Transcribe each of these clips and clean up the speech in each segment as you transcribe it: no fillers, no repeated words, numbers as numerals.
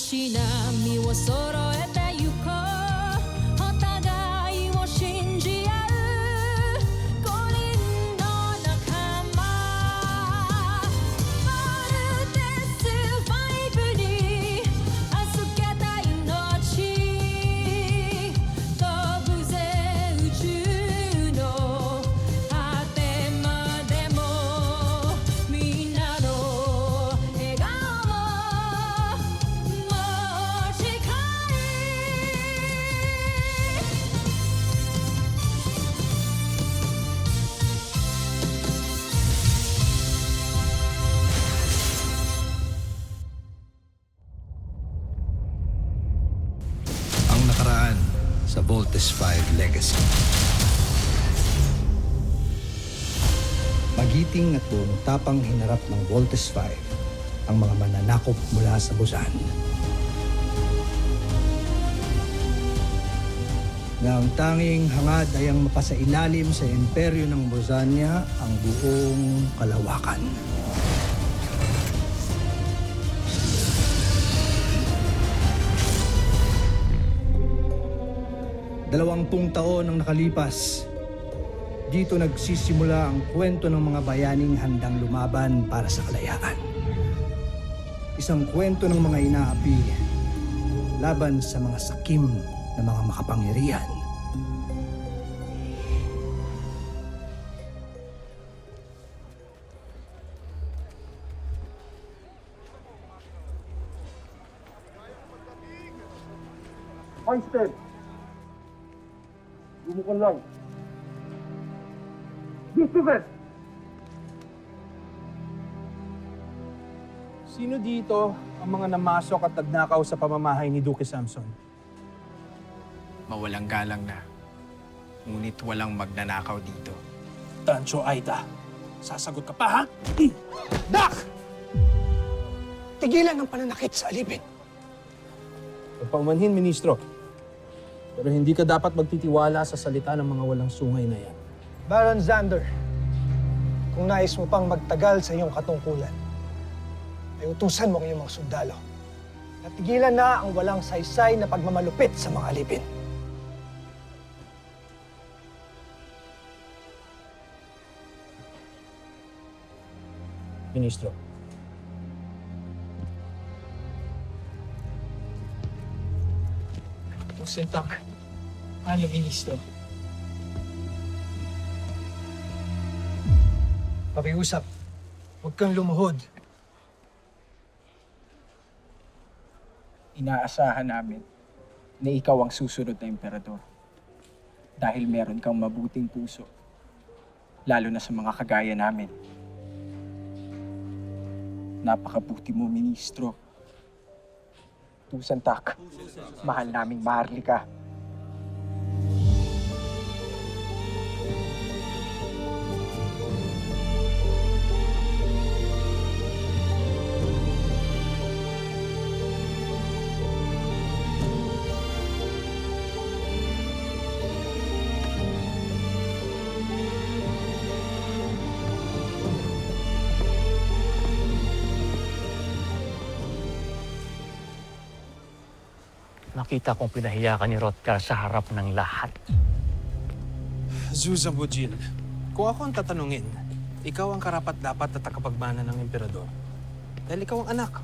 しな身を揃えてゆこうお互いを信じ合う五人の仲間まるでスバイブに預けた命飛ぶぜ宇宙の果てまでもみんなの笑顔も持ち帰Ang nakaraan sa Voltes 5 Legacy. Magiting at buong tapang hinarap ng Voltes 5 ang mga mananakop mula sa Busan. Na ang tanging hangad ay ang mapasailalim sa imperyo ng Bosanya ang buong kalawakan. Dalawampung taon ang nakalipas. Dito nagsisimula ang kwento ng mga bayaning handang lumaban para sa kalayaan. Isang kwento ng mga inaapi laban sa mga sakim na mga makapangyarihan. Einstein! Bumukan lang. Discipline! Sino dito ang mga namasok at nagnakaw sa pamamahay ni Duque Samson? Mawalang galang na. Ngunit walang magnanakaw dito. Tancho Aida, sasagot ka pa, ha? Dak! Tigilan ang pananakit sa alipin. Pagpaumanhin, Ministro. Pero hindi ka dapat magtitiwala sa salita ng mga walang sungay na yan. Baron Xander, kung nais mo pang magtagal sa iyong katungkulan, ay utusan mo ang iyong mga sundalo. Natigilan na ang walang saysay na pagmamalupit sa mga alipin. Ministro. Sentak, ano, Ministro? Pakiusap, huwag kang lumuhod. Inaasahan namin na ikaw ang susunod na emperador. Dahil meron kang mabuting puso. Lalo na sa mga kagaya namin. Napakabuti mo, Ministro. Tusantak, mahal naming Maharlika. Nakita kong pinahiya ka ni Hrothgar sa harap ng lahat. Zuza Bujil, kung ako ang tatanungin, ikaw ang karapat-dapat at takapagmana ng emperador. Dahil ikaw ang anak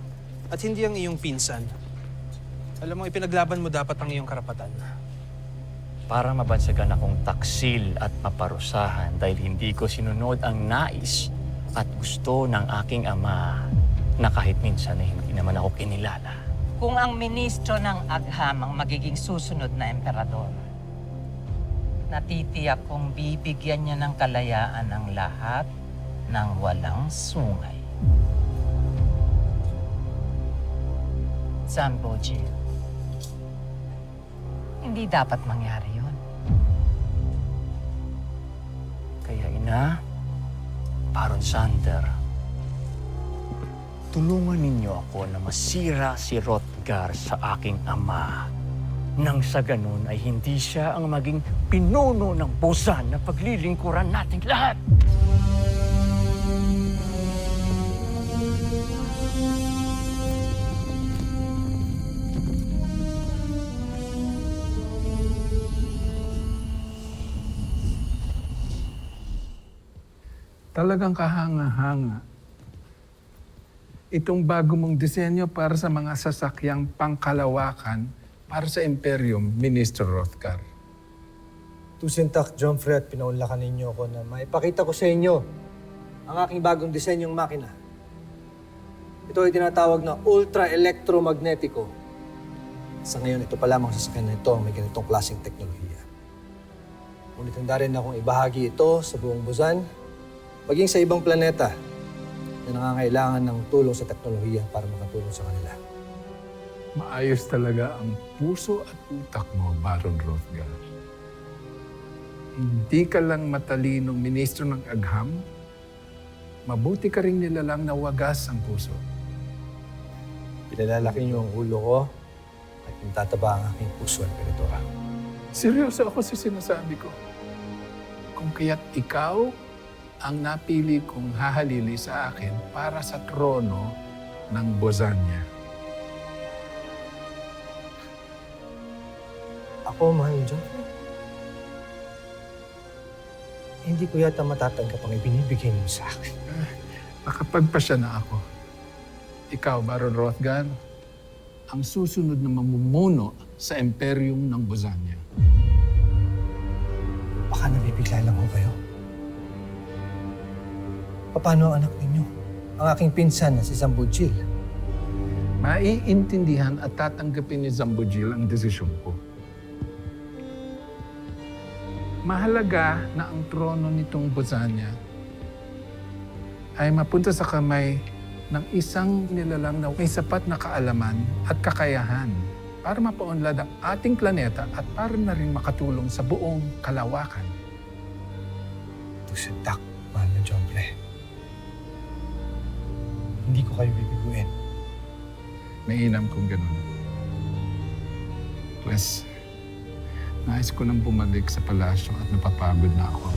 at hindi ang iyong pinsan. Alam mo, ipinaglaban mo dapat ang iyong karapatan. Para mabansagan akong taksil at maparusahan dahil hindi ko sinunod ang nais at gusto ng aking ama na kahit minsan ay hindi naman ako kinilala. Kung ang ministro ng Agham ang magiging susunod na emperador, natitiyak kong bibigyan niya ng kalayaan ang lahat ng walang sungay. Zambojil, hindi dapat mangyari yun. Kaya ina, Baron Xander, tulungan ninyo ako na masira si Hrothgar sa aking ama. Nang sa ganun ay hindi siya ang maging pinuno ng Busan na paglilingkuran nating lahat. Talagang kahanga-hanga. Itong bago mong disenyo para sa mga sasakyang pangkalawakan para sa Imperium, Minister Rothgar. Tusintak, Jomfrey, at pinaunlakan ninyo ako na maipakita ko sa inyo ang aking bagong disenyong makina. Ito ay tinatawag na ultra-electromagnetico. Sa ngayon, ito pa lamang sasakyan na ito may ganitong klaseng teknolohiya. Ngunit handa rin akong ibahagi ito sa buong Busan, maging sa ibang planeta na nangangailangan ng tulong sa teknolohiya para makatulong sa kanila. Maayos talaga ang puso at utak mo, Baron Rothgar. Hindi ka lang matalinong ministro ng agham, mabuti ka rin nilalang na wagas ang puso. Pinalalaki niyo ang ulo ko at natataba ang aking puso at Emperadora. Seryoso ako sa sinasabi ko. Kung kaya't ikaw ang napili kong hahalili sa akin para sa trono ng Bosanya. Ako, mahal mo, Jomfrey. Hindi ko yata matatanggap ang ibinibigay mo sa akin. Nakapagpasya na ako. Ikaw, Baron Rothgar, ang susunod na mamumuno sa Imperium ng Bosanya. Baka nabibigla lang ho kayo. Paano ang anak ninyo? Ang aking pinsan na si Zambujil. Maiintindihan at tatanggapin ni Zambujil ang desisyon ko. Mahalaga na ang trono nitong Bosanya ay mapunta sa kamay ng isang nilalang na may sapat na kaalaman at kakayahan para mapaunlad ang ating planeta at para na rin makatulong sa buong kalawakan. Tusintak, mahal na Jomfrey. Hindi ko kayo bibiguin. Mainam kung ganun. Pues, nais ko nang bumalik sa palasyo at napapagod na ako.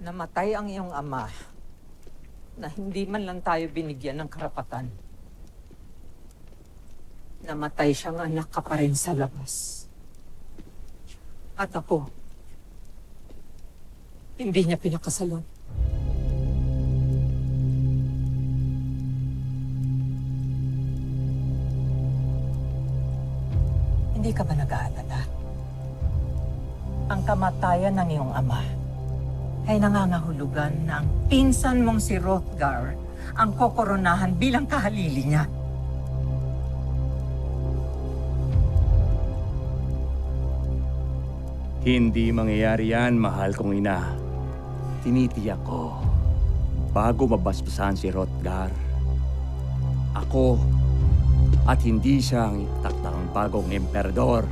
Namatay ang iyong ama na hindi man lang tayo binigyan ng karapatan. Namatay siyang anak ka pa rin sa labas. At ako, hindi niya pinakasalan. Hindi ka ba nag-aalala? Ang kamatayan ng iyong ama ay nangangahulugan na ang pinsan mong si Rothgar ang kokoronahan bilang kahalili niya. Hindi mangyayari yan, mahal kong ina. Tinitiyak ko, bago mabasbasan si Rothgar, ako at hindi siya ang itatakdang bagong emperador.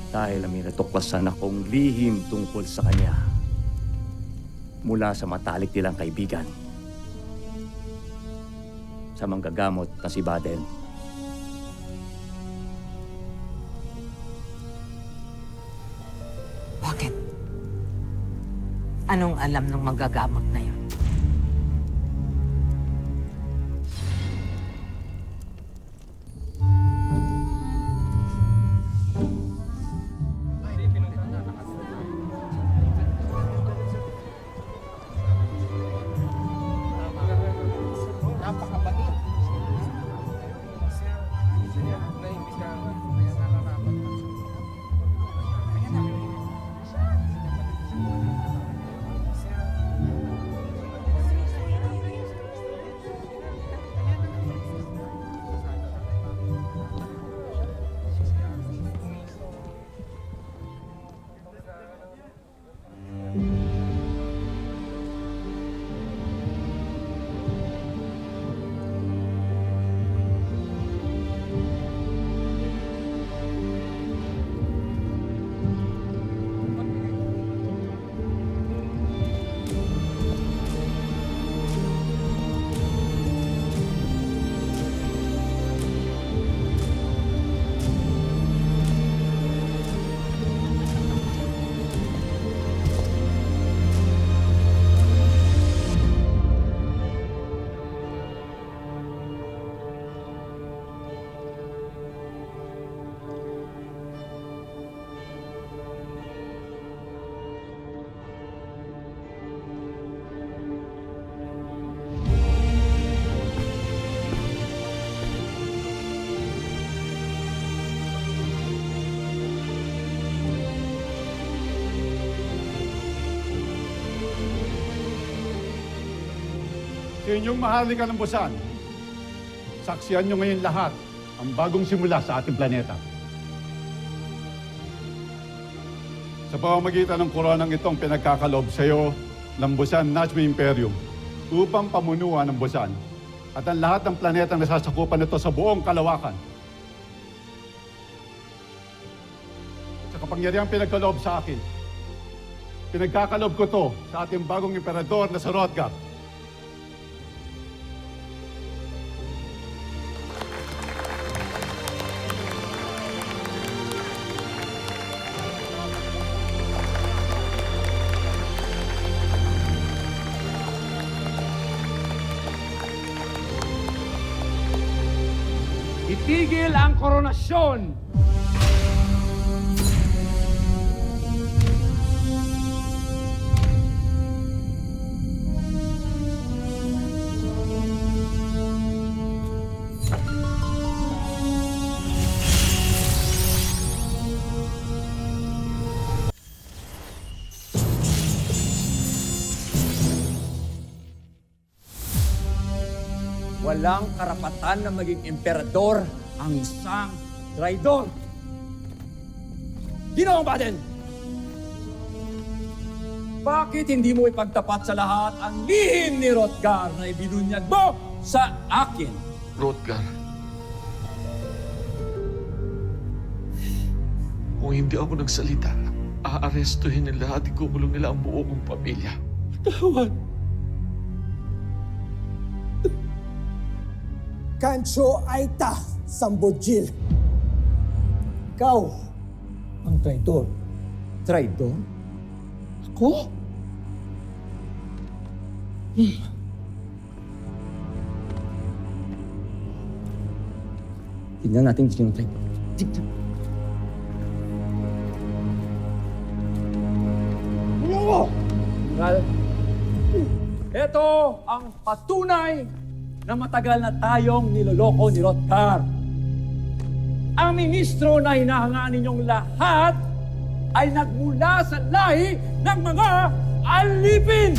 Dahil may natuklasan akong lihim tungkol sa kanya mula sa matalik nilang kaibigan, sa manggagamot na si Baden. Bakit? Anong alam ng manggagamot na yun? Sa inyong maharlika ng Busan, saksiyan nyo ngayon lahat ang bagong simula sa ating planeta. Sa pamamagitan ng koronang itong pinagkakalob sa iyo ng Busan Najmi Imperium upang pamunuan ng Busan at ang lahat ng planetang nasasakupan nito sa buong kalawakan. Sa kapangyarihang pinagkaloob sa akin, pinagkakalob ko to sa ating bagong emperador na si Hrothgar. Itigil ang koronasyon! Walang karapatan na maging emperador ang isang traidor. Ginoong Baden! Bakit hindi mo ipagtapat sa lahat ang lihim ni Hrothgar na ibinunyag mo sa akin? Hrothgar, kung hindi ako nagsalita, aarestuhin nila at ikukulong nila ang buo kong pamilya. Tawad. Kancho Aita Sambojil. Ikaw ang traidor. Traidor? Ako? Tignan natin yung traidor. Tignan. Well, ito ang patunay na matagal na tayong niloloko ni Hrothgar. Ang ministro na hinahangaan ninyong lahat ay nagmula sa lahi ng mga alipin!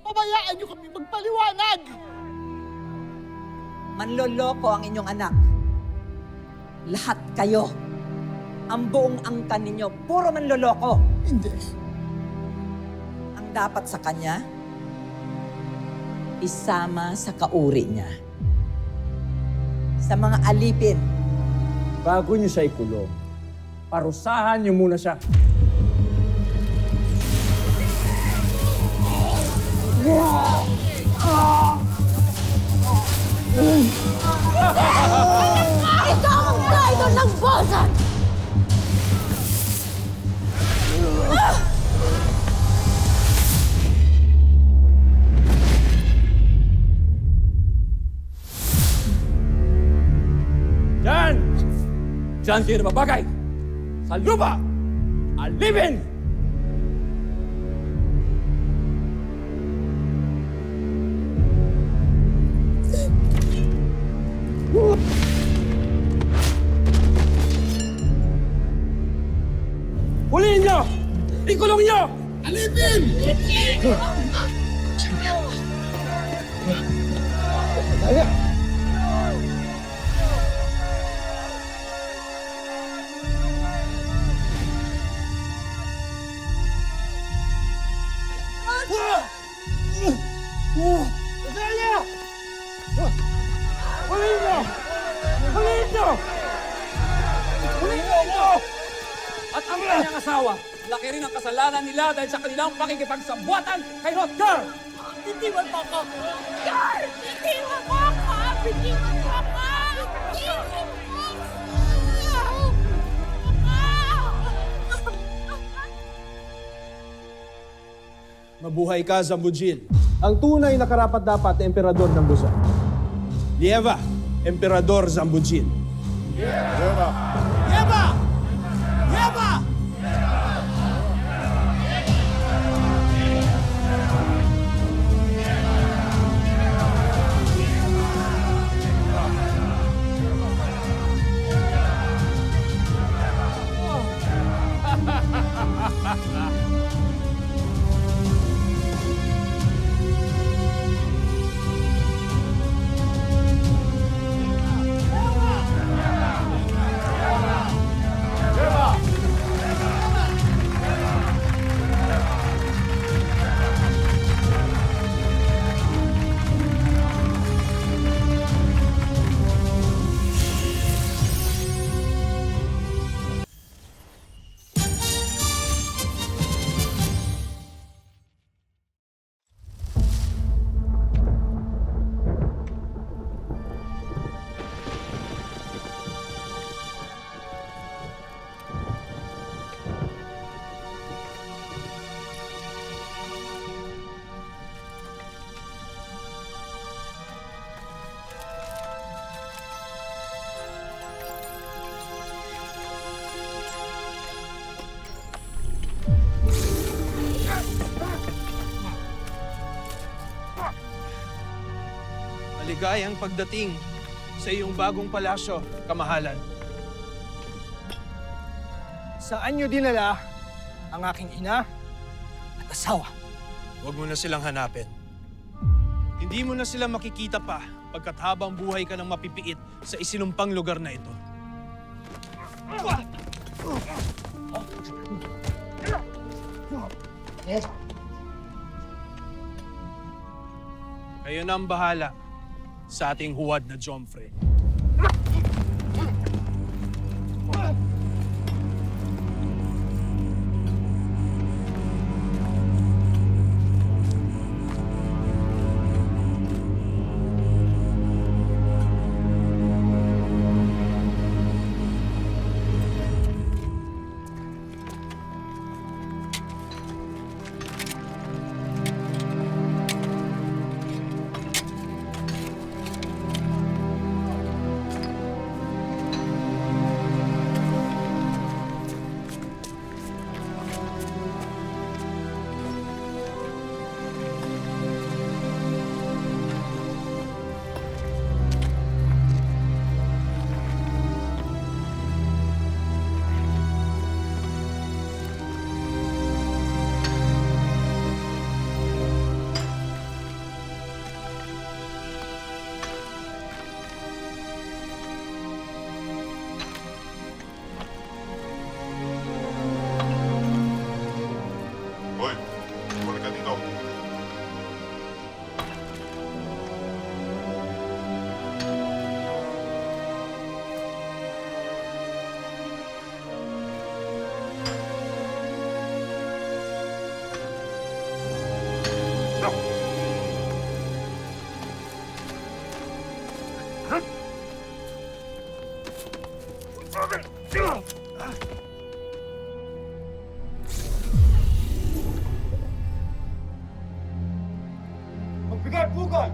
Pabayaan niyo kami magpaliwanag! Manloloko ang inyong anak. Lahat kayo. Ang buong angkan ninyo, puro manloloko. Hindi. Ang dapat sa kanya, isama sa kauri niya. Sa mga alipin. Bago niyo siya ikulong, parusahan niyo muna siya. Ikaw ang traidor ng Busan! Diyan! Diyan kayo nababagay! Sa lupa! Alipin! Huliin niyo! Ikulong niyo! Alipin! Huliin niyo! Huliin niyo! Huliin niyo! At ang kanyang asawa, laki rin ang kasalanan nila dahil sa kanilang pakikipagsabuatan kay Hrothgar! Bitiwan mo ako! Gar! Bitiwan mo ako! Bitiwan mo ako! Bitiwan mo ako! Mabuhay ka, Zambujil. Ang tunay na karapat-dapat na emperador ng Busan. Lieva, Emperador Zambujil. Diba? Yeba! Yeba! Maligayang pagdating sa iyong bagong palasyo, kamahalan. Saan niyo dinala ang aking ina at asawa? Huwag mo na silang hanapin. Hindi mo na sila makikita pa pagkat habang buhay ka ng mapipiit sa isinumpang lugar na ito. Kayo na ang bahala sa ating huwad na Jomfre. Hoy, balik ka dito. Magbigay pugay!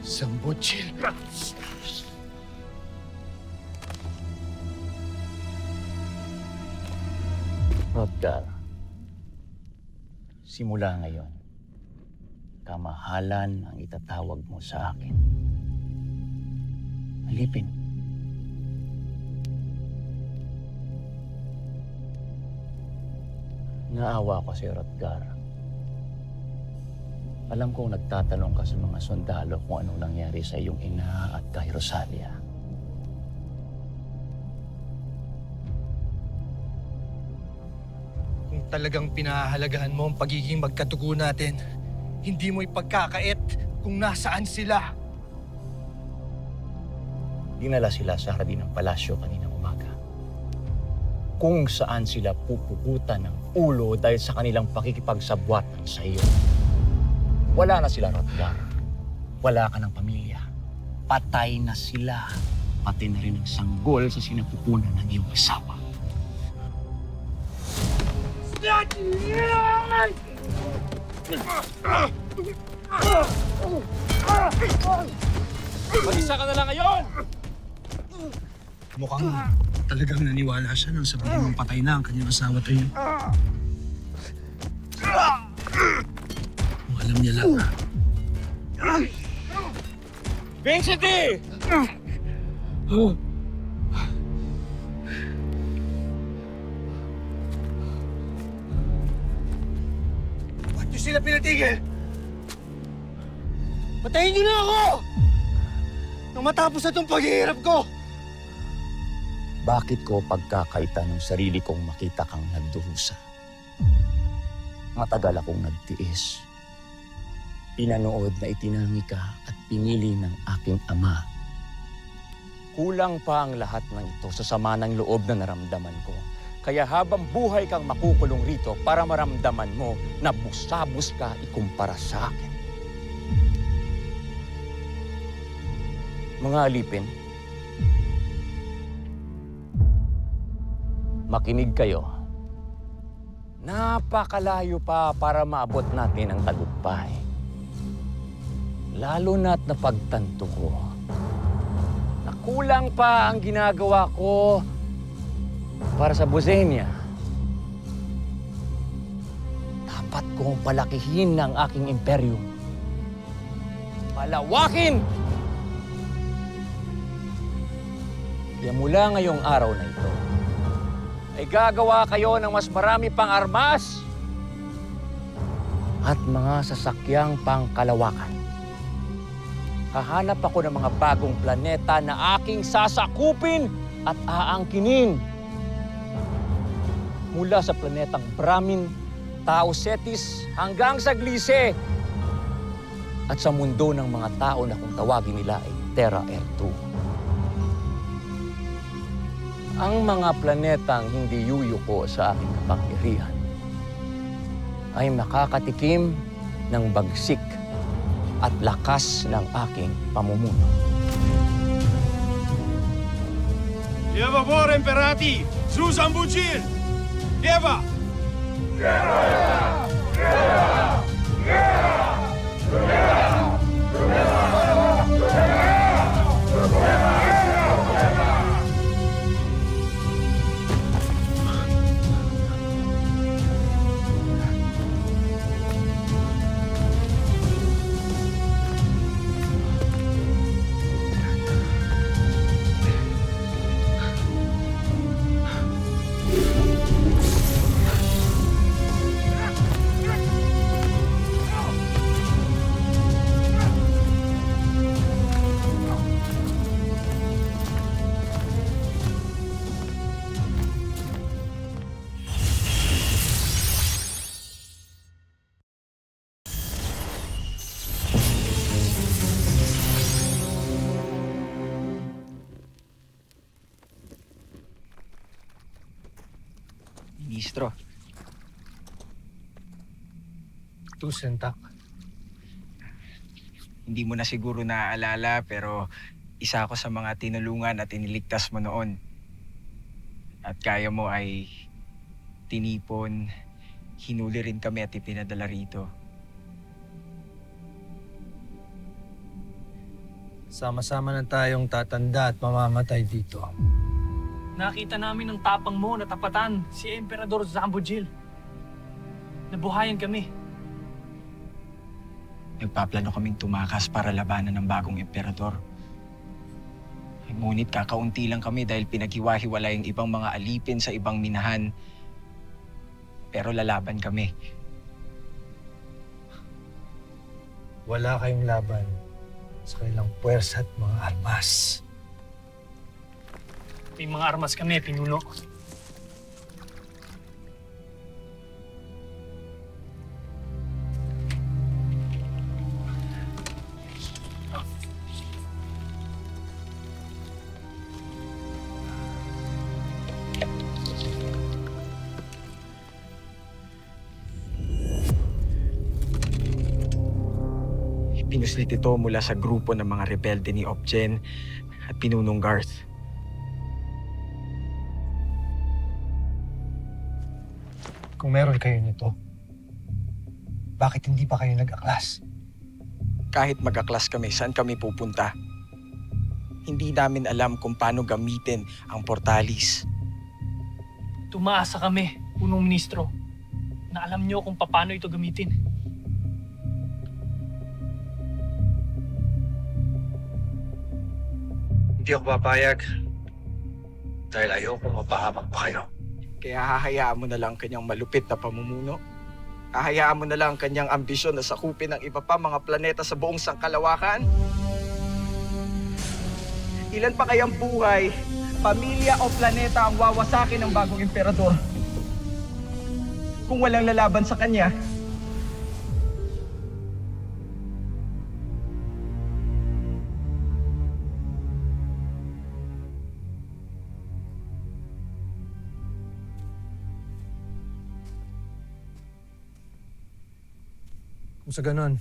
Zambujil. Hrothgar, simula ngayon, kamahalan ang itatawag mo sa akin. Alipin. Naawa ko si Hrothgar. Alam kong nagtatanong ka sa mga sundalo kung anong nangyari sa iyong ina at kay Rosalia. Kung talagang pinahahalagahan mo ang pagiging magkatugo natin, hindi mo ipagkakait kung nasaan sila. Dinala sila sa hardin ng palasyo kaninang umaga. Kung saan sila pupugutan ng ulo dahil sa kanilang pakikipagsabwatan sa iyo. Wala na sila, Hrothgar. Wala ka ng pamilya. Patay na sila. pati na rin ang sanggol sa sinapupunan ng iyong asawa. Mag-isa ka na lang ngayon! Mukhang talagang naniwala siya nang sabihin mong patay na ang kanyang asawa tayo. Kung alam niya lang. Vincent! Ba't niyo sila pinatigil? Patayin niyo na ako! Nang matapos na itong paghihirap ko! Bakit ko pagkakaita ng sarili kong makita kang nagdurusa? Matagal akong nagtiis. Pinanood na itinangi ka at pinili ng aking ama. Kulang pa ang lahat ng ito sa sama ng loob na naramdaman ko. Kaya habang buhay kang makukulong rito para maramdaman mo na busabos ka ikumpara sa akin. Mga alipin, makinig kayo. Napakalayo pa para maabot natin ang tagumpay. Lalo na't napagtanto ko na kulang pa ang ginagawa ko para sa Bosenia. Dapat kong palakihin ang aking imperyo. Palawakin! Kaya mula ngayong araw na ito, ay gagawa kayo ng mas marami pang armas at mga sasakyang pangkalawakan. Hahanap ako ng mga bagong planeta na aking sasakupin at aangkinin. Mula sa planetang Brahmin, Tao Cetis hanggang sa Gliese at sa mundo ng mga tao na kung tawagin nila ay Terra Ertu. Ang mga planetang hindi yuyuko sa aking kapangyarihan ay makakatikim ng bagsik at lakas ng aking pamumuno. Lieva vor imperati! Susan Bujil! Lieva! Ministro. Tusentak. Hindi mo na siguro naaalala pero isa ako sa mga tinulungan at iniligtas mo noon. At kaya mo ay tinipon, hinuli rin kami at ipinadala rito. Sama-sama na tayong tatanda at mamamatay dito. Nakita namin ang tapang mo na tapatan si Emperador Zambojil. Nabuhayan kami. Nagpaplano kaming tumakas para labanan ng bagong emperador. Ngunit kakaunti lang kami dahil pinaghiwa-hiwalay ang ibang mga alipin sa ibang minahan. Pero lalaban kami. Wala kayong laban sa kailang puwersa at mga armas. May mga armas kami, pinuno. Pinuslit ito mula sa grupo ng mga rebelde ni Opgen at pinunong Garth. Kung meron kayo nito, bakit hindi pa kayo nag-aklas? Kahit mag-aklas kami, saan kami pupunta? Hindi namin alam kung paano gamitin ang portalis. Tumaasa kami, punong ministro, na alam niyo kung paano ito gamitin. Hindi ako papayag dahil ayoko mapahamak pa kayo. Kaya hahayaan mo na lang kanyang malupit na pamumuno. Hahayaan mo na lang kanyang ambisyon na sakupin ang iba pa mga planeta sa buong sangkalawakan. Ilan pa kayang buhay, pamilya o planeta ang wawasakin ng bagong emperador? Kung walang lalaban sa kanya. Kung sa ganon,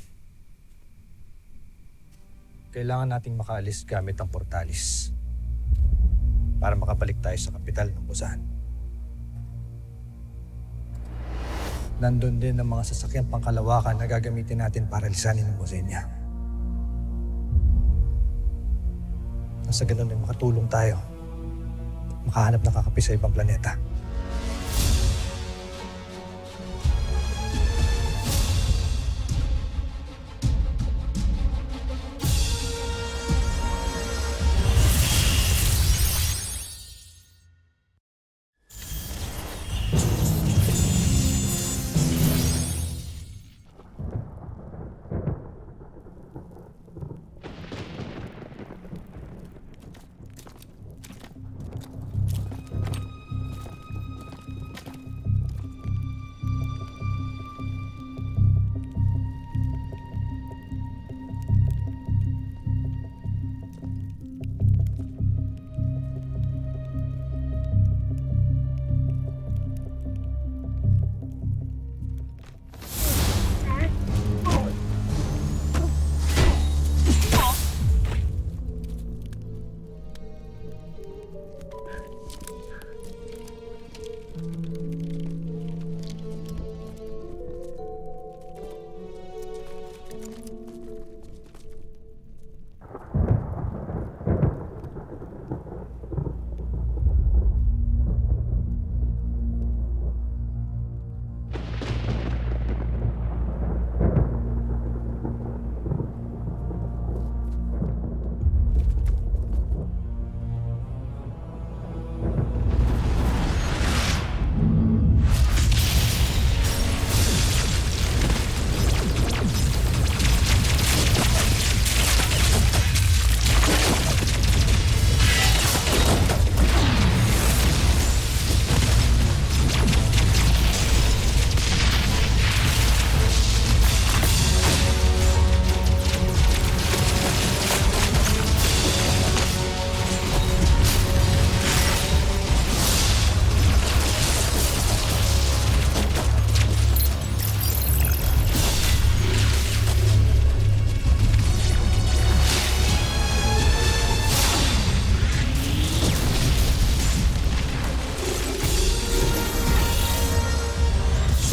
kailangan nating makaalis gamit ang portalis para makabalik tayo sa kapital ng Busan. Nandun din ang mga sasakyang pangkalawakan na gagamitin natin para lisanin ang Bosenya. Nasa ganon ay makatulong tayo at makahanap ng kakapi sa ibang planeta.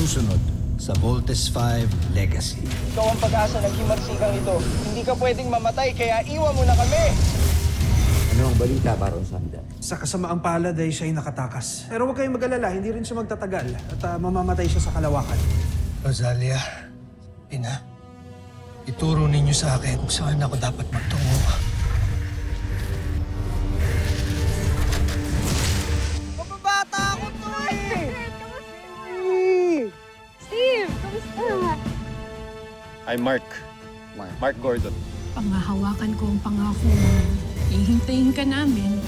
Susunod sa Voltes 5 Legacy. Ikaw ang pag-asa ng himagsikang ito. Hindi ka pwedeng mamatay, kaya iwan mo na kami! Ano ang balita, Baron Samdan? Sa kasamaang palad ay siya'y nakatakas. Pero huwag kayong mag-alala, hindi rin siya magtatagal at mamamatay siya sa kalawakan. Rosalia, Ina, ituro ninyo sa akin kung saan ako dapat magtungo. Mababata ako to eh! Steve, kamusta? I'm Mark. Mark Gordon. Pangahawakan ko ang pangako mo. Ihintayin ka namin.